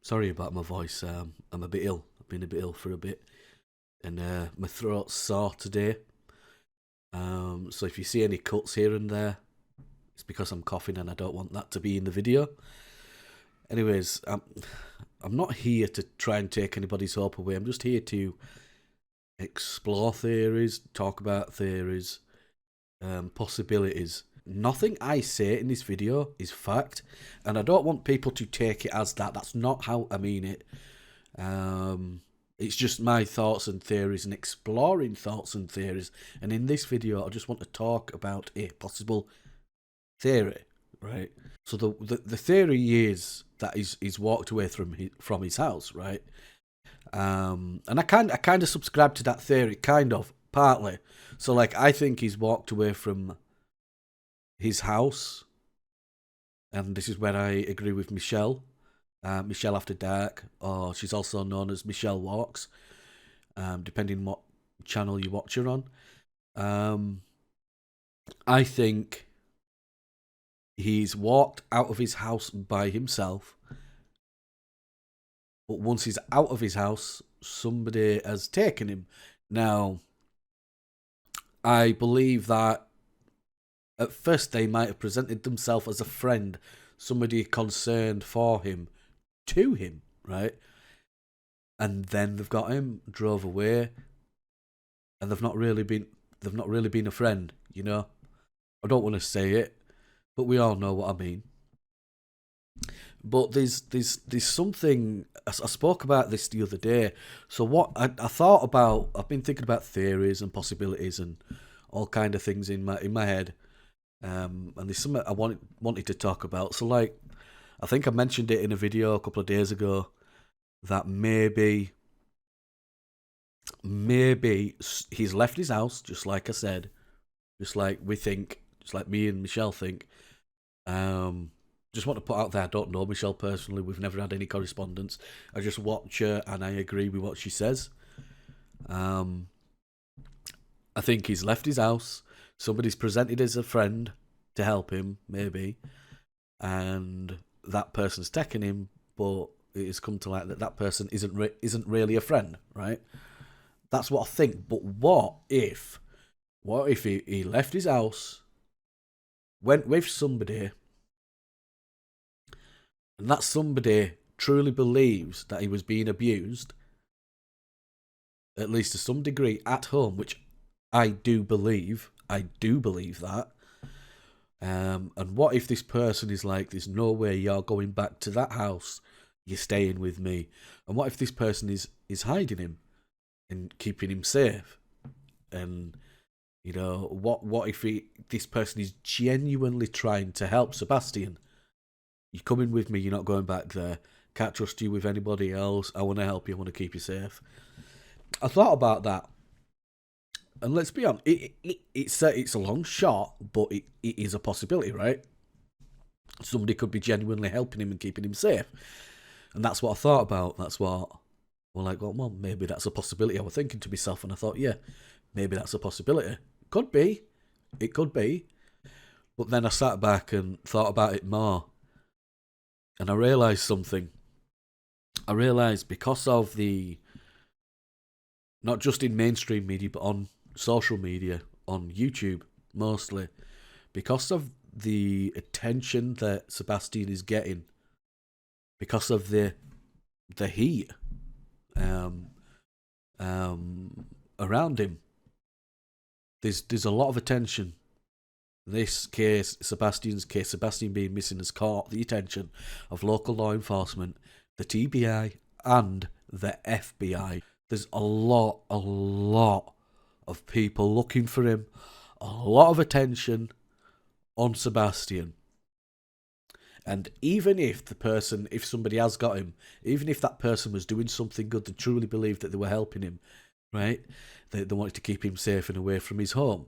Sorry about my voice. I'm a bit ill. I've been a bit ill for a bit, and my throat's sore today. So if you see any cuts here and there, it's because I'm coughing, and I don't want that to be in the video. Anyways, I'm not here to try and take anybody's hope away. I'm just here to explore theories, talk about theories, possibilities. Nothing I say in this video is fact, and I don't want people to take it as that. That's not how I mean it. It's just my thoughts and theories and exploring thoughts and theories. And in this video, I just want to talk about a possible theory, right? So the theory is that he's walked away from his house, right? And I kind of subscribe to that theory, kind of partly. So like I think he's walked away from his house, and this is where I agree with Michelle. Michelle After Dark, or she's also known as Michelle Walks, depending what channel you watch her on. I think he's walked out of his house by himself, but once he's out of his house, somebody has taken him. Now, I believe that at first they might have presented themselves as a friend, somebody concerned for him, to him, right? And then they've got him, drove away, and they've not really been a friend, you know. I don't want to say it, but we all know what I mean. But there's something I spoke about this the other day. So what I thought about, I've been thinking about theories and possibilities and all kind of things in my head. And there's something I wanted to talk about. So like, I think I mentioned it in a video a couple of days ago that maybe he's left his house, just like I said, just like we think, just like me and Michelle think. Just want to put out there, I don't know Michelle personally. We've never had any correspondence. I just watch her and I agree with what she says. I think he's left his house. Somebody's presented as a friend to help him, maybe, and that person's taken him, but it has come to light that person isn't really a friend, right? That's what I think. But what if he left his house, went with somebody, and that somebody truly believes that he was being abused, at least to some degree, at home, which I do believe that. And what if this person is like, there's no way you're going back to that house, you're staying with me? And what if this person is hiding him and keeping him safe? And, you know, what if this person is genuinely trying to help Sebastian? You're coming with me, you're not going back there. Can't trust you with anybody else. I want to help you, I want to keep you safe. I thought about that. And let's be honest, it's a long shot, but it is a possibility, right? Somebody could be genuinely helping him and keeping him safe. And that's what I thought about. That's what we're like, well, maybe that's a possibility. I was thinking to myself, and I thought, yeah, maybe that's a possibility. Could be. It could be. But then I sat back and thought about it more. And I realised something. I realised because of the, not just in mainstream media, but on social media, on YouTube mostly, because of the attention that Sebastian is getting, because of the heat around him, there's a lot of attention. This case, Sebastian being missing, has caught the attention of local law enforcement, the TBI, and the FBI. There's a lot of people looking for him, a lot of attention on Sebastian. And even if somebody has got him, even if that person was doing something good, they truly believed that they were helping him, right? They wanted to keep him safe and away from his home.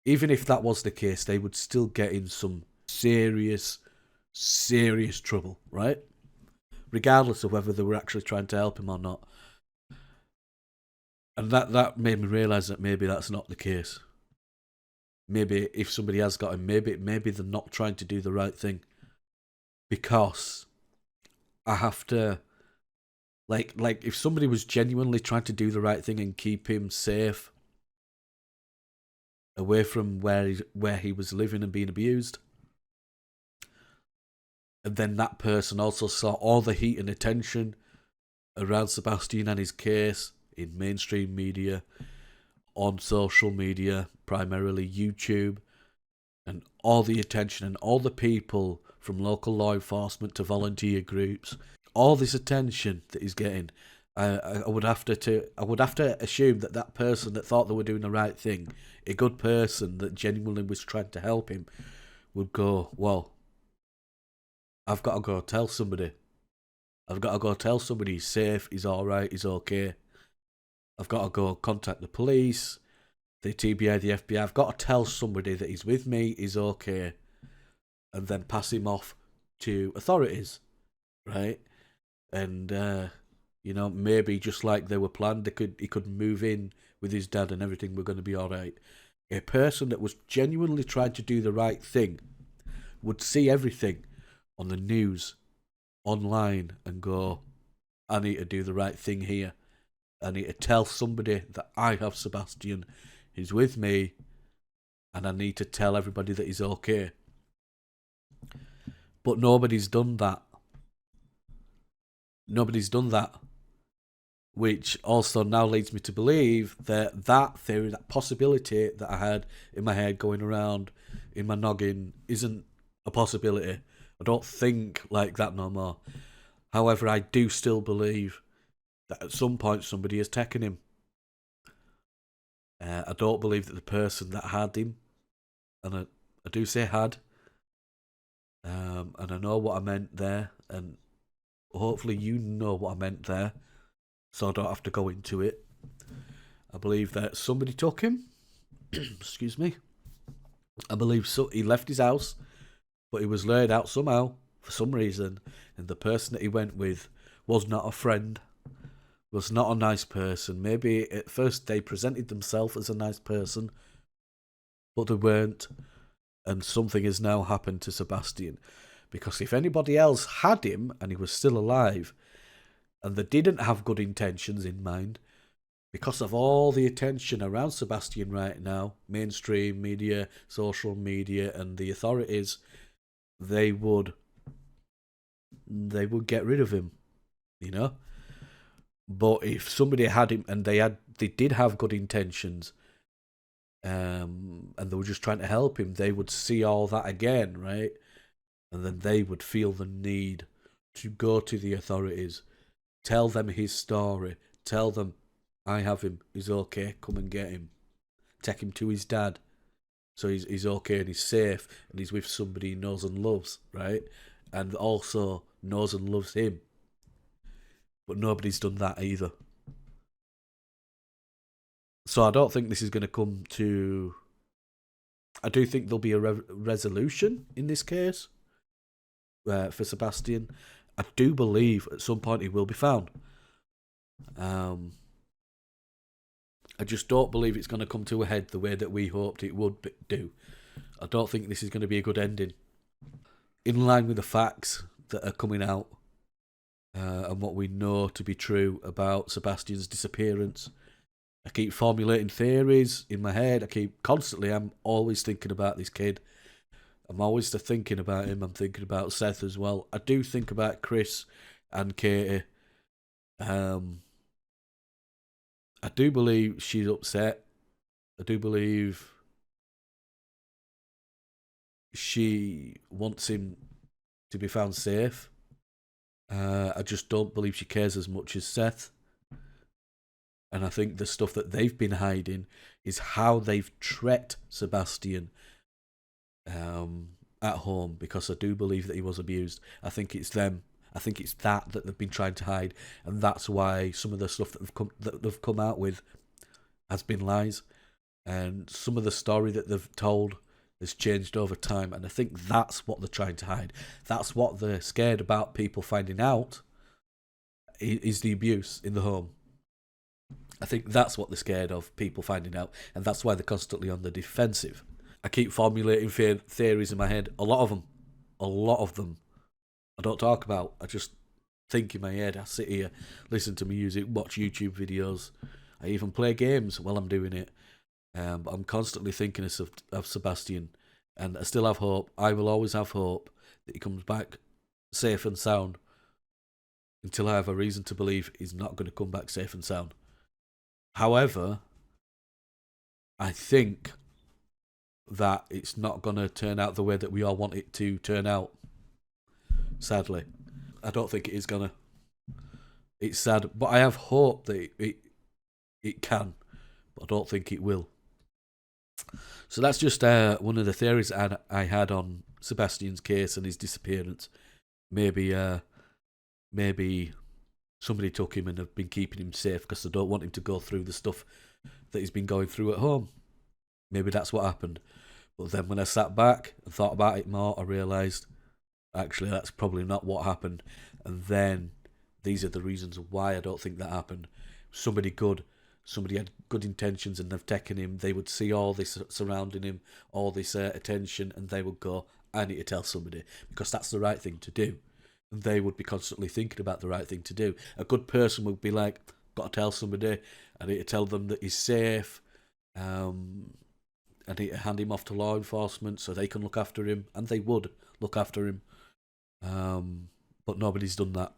Even if that was the case, they would still get in some serious trouble, right? Regardless of whether they were actually trying to help him or not. And that made me realise that maybe that's not the case. Maybe if somebody has got him, maybe they're not trying to do the right thing. Because I have to like if somebody was genuinely trying to do the right thing and keep him safe away from where he was living and being abused, and then that person also saw all the heat and attention around Sebastian and his case in mainstream media, on social media, primarily YouTube, and all the attention and all the people from local law enforcement to volunteer groups, all this attention that he's getting, I would have to assume that that person that thought they were doing the right thing, a good person that genuinely was trying to help him, would go, well, I've got to go tell somebody. I've got to go tell somebody he's safe, he's alright, he's okay. I've got to go contact the police, the TBI, the FBI. I've got to tell somebody that he's with me, he's okay, and then pass him off to authorities, right? And maybe just like they were planned, he could move in with his dad, and everything were going to be all right. A person that was genuinely trying to do the right thing would see everything on the news, online, and go, I need to do the right thing here. I need to tell somebody that I have Sebastian, he's with me, and I need to tell everybody that he's okay. But nobody's done that. Nobody's done that. Which also now leads me to believe that that theory, that possibility that I had in my head going around in my noggin, isn't a possibility. I don't think like that no more. However, I do still believe that at some point somebody has taken him. I don't believe that the person that had him, and I do say had, and I know what I meant there, and hopefully you know what I meant there, so I don't have to go into it. I believe that somebody took him. Excuse me. I believe he left his house, but he was lured out somehow, for some reason, and the person that he went with was not a friend, was not a nice person. Maybe at first they presented themselves as a nice person, but they weren't, and something has now happened to Sebastian. Because if anybody else had him and he was still alive, and they didn't have good intentions in mind, because of all the attention around Sebastian right now, mainstream media, social media, and the authorities, they would get rid of him, you know. But if somebody had him and they did have good intentions, and they were just trying to help him, they would see all that again, right? And then they would feel the need to go to the authorities, tell them his story, tell them, I have him, he's okay, come and get him. Take him to his dad, so he's okay and he's safe and he's with somebody he knows and loves, right? And also knows and loves him. But nobody's done that either. So I don't think this is going to come to... I do think there'll be a resolution in this case for Sebastian. I do believe at some point he will be found. I just don't believe it's going to come to a head the way that we hoped it would do. I don't think this is going to be a good ending. In line with the facts that are coming out and what we know to be true about Sebastian's disappearance, I keep formulating theories in my head. I'm always thinking about this kid. I'm always thinking about him. I'm thinking about Seth as well. I do think about Chris and Katie. I do believe she's upset. I do believe she wants him to be found safe. I just don't believe she cares as much as Seth. And I think the stuff that they've been hiding is how they've treated Sebastian at home, because I do believe that he was abused. I think it's them. I think it's that they've been trying to hide, and that's why some of the stuff that they've come out with has been lies, and some of the story that they've told has changed over time, and I think that's what they're trying to hide. That's what they're scared about people finding out, is the abuse in the home. I think that's what they're scared of, people finding out, and that's why they're constantly on the defensive. I keep formulating theories in my head. A lot of them I don't talk about. I just think in my head. I sit here, listen to music, watch YouTube videos. I even play games while I'm doing it. But I'm constantly thinking of Sebastian, and I still have hope. I will always have hope that he comes back safe and sound until I have a reason to believe he's not going to come back safe and sound. However, I think that it's not going to turn out the way that we all want it to turn out. Sadly, I don't think it is going to. It's sad, but I have hope that it can, but I don't think it will. So that's just one of the theories I had on Sebastian's case and his disappearance. Maybe somebody took him and have been keeping him safe because they don't want him to go through the stuff that he's been going through at home. Maybe that's what happened. But then when I sat back and thought about it more, I realised, actually, that's probably not what happened. And then these are the reasons why I don't think that happened. Somebody had good intentions and they've taken him. They would see all this surrounding him, all this attention, and they would go, I need to tell somebody, because that's the right thing to do. And they would be constantly thinking about the right thing to do. A good person would be like, got to tell somebody, I need to tell them that he's safe, I need to hand him off to law enforcement so they can look after him, and they would look after him. But nobody's done that.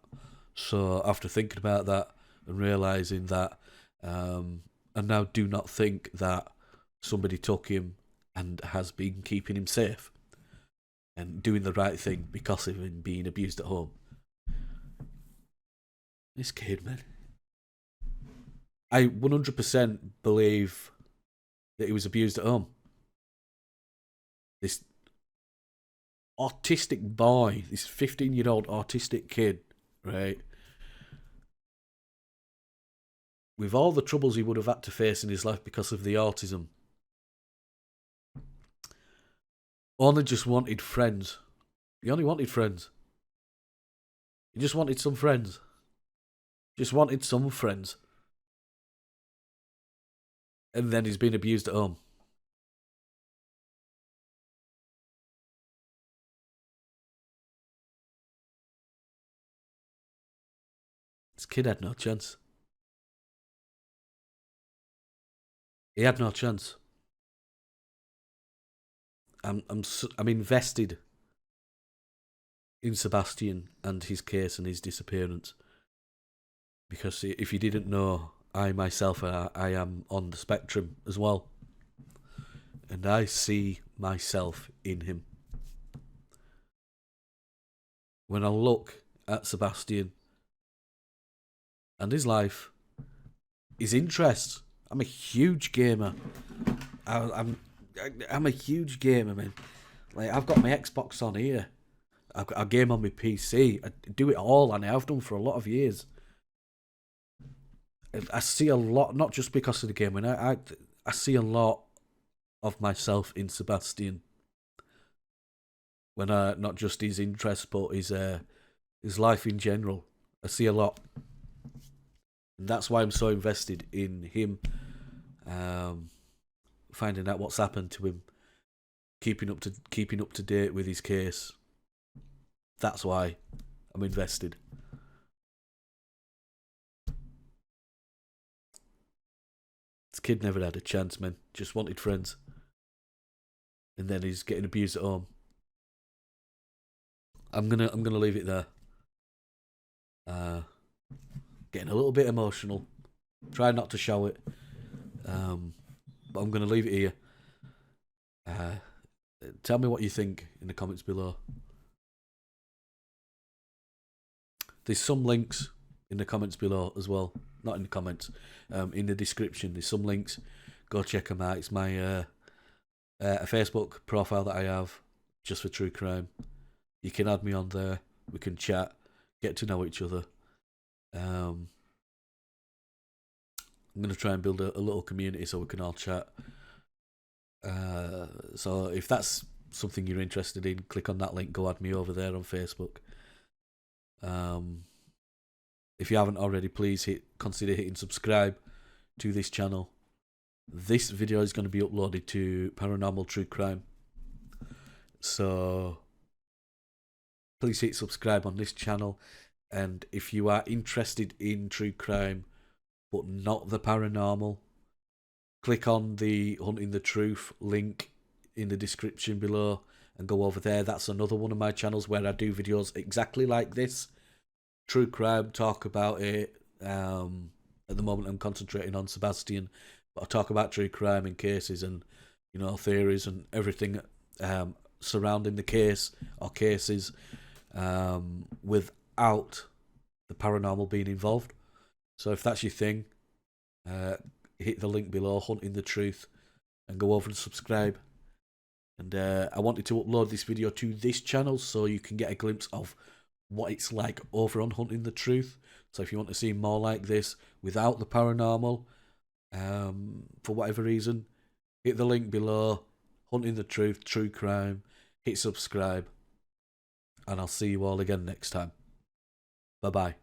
So after thinking about that and realising that, I now do not think that somebody took him and has been keeping him safe and doing the right thing because of him being abused at home. This kid, man. I 100% believe that he was abused at home. This autistic boy, this 15-year-old autistic kid, right? With all the troubles he would have had to face in his life because of the autism, only just wanted friends. He only wanted friends. He just wanted some friends. Just wanted some friends. And then he's been abused at home. This kid had no chance. He had no chance. I'm invested in Sebastian and his case and his disappearance, because if you didn't know, I myself I am on the spectrum as well, and I see myself in him. When I look at Sebastian and his life, his interests, I'm a huge gamer. I'm a huge gamer, man. Like, I've got my Xbox on here. I've got a game on my PC. I do it all, and I have done for a lot of years. I see a lot, not just because of the game, and I see a lot of myself in Sebastian. When not just his interests, but his life in general. I see a lot, and that's why I'm so invested in him. Finding out what's happened to him, keeping up to date with his case. That's why I'm invested. This kid never had a chance, man. Just wanted friends, and then he's getting abused at home. I'm gonna leave it there. Getting a little bit emotional. Try not to show it. But I'm going to leave it here. Tell me what you think in the comments below. There's some links in the comments below as well. Not in the comments. In the description, there's some links. Go check them out. It's my a Facebook profile that I have just for true crime. You can add me on there. We can chat, get to know each other. I'm going to try and build a little community so we can all chat. So if that's something you're interested in, click on that link, go add me over there on Facebook. If you haven't already, please consider hitting subscribe to this channel. This video is going to be uploaded to Paranormal True Crime. So please hit subscribe on this channel. And if you are interested in true crime but not the paranormal, click on the Hunting the Truth link in the description below and go over there. That's another one of my channels where I do videos exactly like this. True crime, talk about it. At the moment I'm concentrating on Sebastian, but I talk about true crime and cases and, you know, theories and everything surrounding the case or cases without the paranormal being involved. So if that's your thing, hit the link below, Hunting the Truth, and go over and subscribe. And I wanted to upload this video to this channel so you can get a glimpse of what it's like over on Hunting the Truth. So if you want to see more like this without the paranormal, for whatever reason, hit the link below, Hunting the Truth, True Crime, hit subscribe, and I'll see you all again next time. Bye bye.